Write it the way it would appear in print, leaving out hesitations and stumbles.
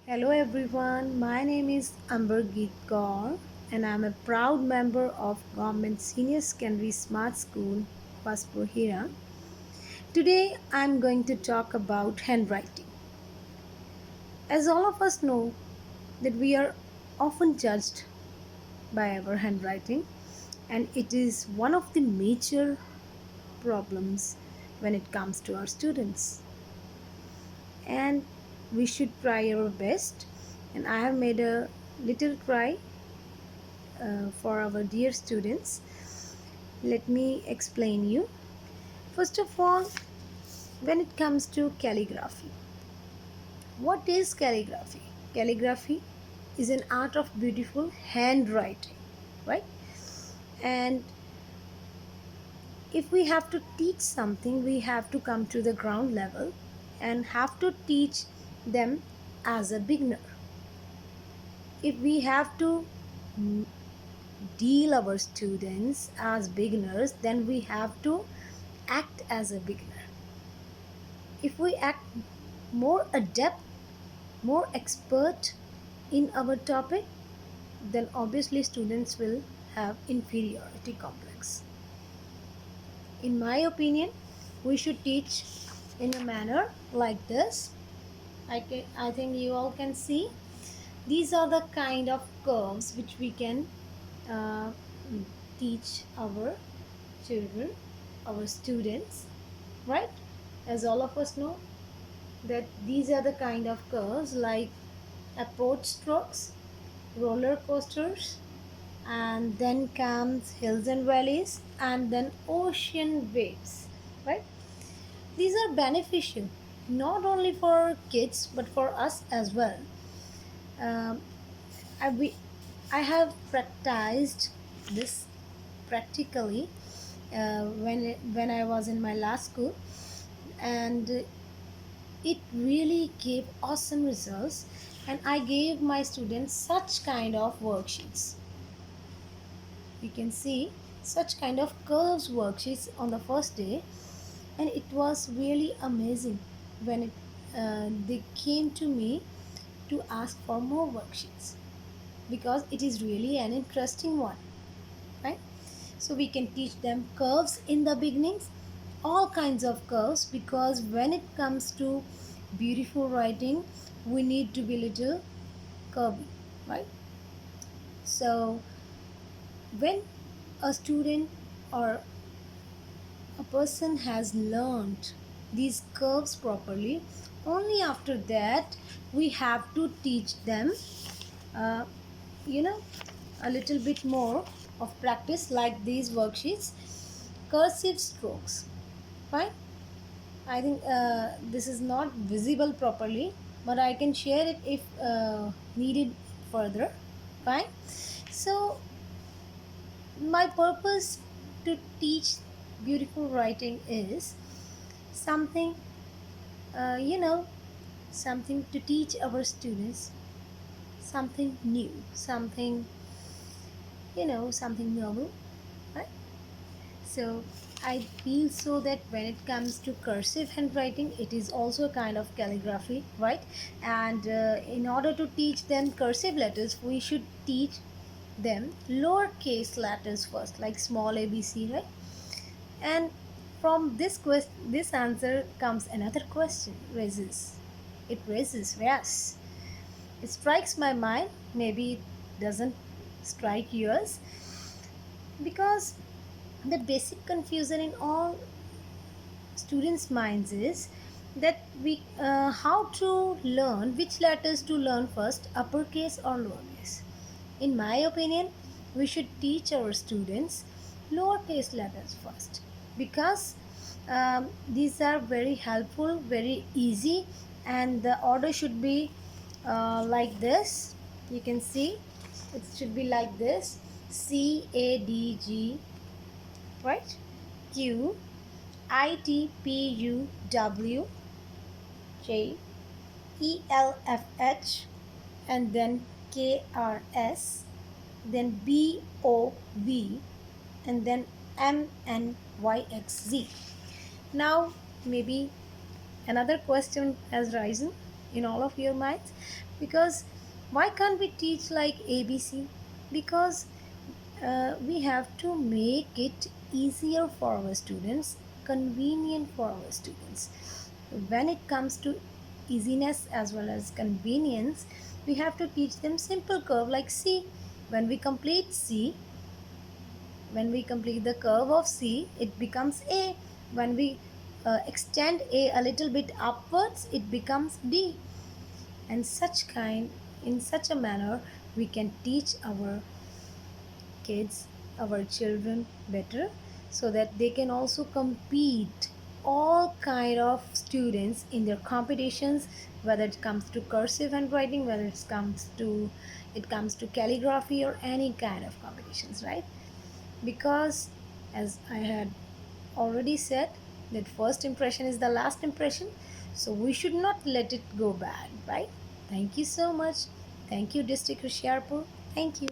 Hello everyone, my name is Ambergeet Kaur and I'm a proud member of Government Senior Secondary Smart School, Passpur Hira. Today I'm going to talk about handwriting. As all of us know that we are often judged by our handwriting and it is one of the major problems when it comes to our students. And we should try our best and I have made a little try for our dear students. Let me explain you. First of all, when it comes to calligraphy, what is calligraphy? Calligraphy is an art of beautiful handwriting, right? And if we have to teach something, we have to come to the ground level and have to teach them as a beginner. If we have to deal our students as beginners, then we have to act as a beginner. If we act more adept, more expert in our topic, then obviously students will have inferiority complex. In my opinion, we should teach in a manner like this. I think you all can see. These are the kind of curves which we can uh, teach our children, our students, right? As all of us know, that these are the kind of curves like approach strokes, roller coasters, and then comes hills and valleys, and then ocean waves, right? These are beneficial not only for kids but for us as well. Um, I, we, I have practiced this practically when I was in my last school, and it really gave awesome results. And I gave my students such kind of worksheets. You can see such kind of curves worksheets on the first day, and it was really amazing when they came to me to ask for more worksheets because it is really an interesting one, right? So we can teach them curves in the beginnings, all kinds of curves, because when it comes to beautiful writing, we need to be little curvy, right? So when a student or a person has learned these curves properly, only after that we have to teach them uh, you know a little bit more of practice like these worksheets, cursive strokes, fine. I think this is not visible properly, but I can share it if needed further, fine. So my purpose to teach beautiful writing is something, uh, you know something to teach our students something new, something novel, right? So I feel so that when it comes to cursive handwriting, it is also a kind of calligraphy, right? And in order to teach them cursive letters, we should teach them lowercase letters first, like small ABC, right? And from this answer comes another question. It raises, yes. It strikes my mind. Maybe it doesn't strike yours, because the basic confusion in all students' minds is that we how to learn which letters to learn first, uppercase or lowercase. In my opinion, we should teach our students lowercase letters first, because these are very helpful, very easy, and the order should be like this. You can see it should be like this: CADG, right? QITPUWJELFH, and then KRS, then BOV, and then MNYXZ. Now, maybe another question has risen. in all of your minds? Because why can't we teach like ABC? Because we have to make it easier for our students, convenient for our students. When it comes to easiness as well as convenience, we have to teach them simple curve like C. When we complete C, when we complete the curve of C, it becomes A. When we extend A little bit upwards, it becomes D. And such kind, in such a manner, we can teach our kids, our children better, so that they can also compete all kind of students in their competitions, whether it comes to cursive handwriting, whether it comes to calligraphy or any kind of competitions, right? Because as I had already said, that first impression is the last impression, so we should not let it go bad, right? Thank you so much. Thank you, District Hoshiarpur. Thank you.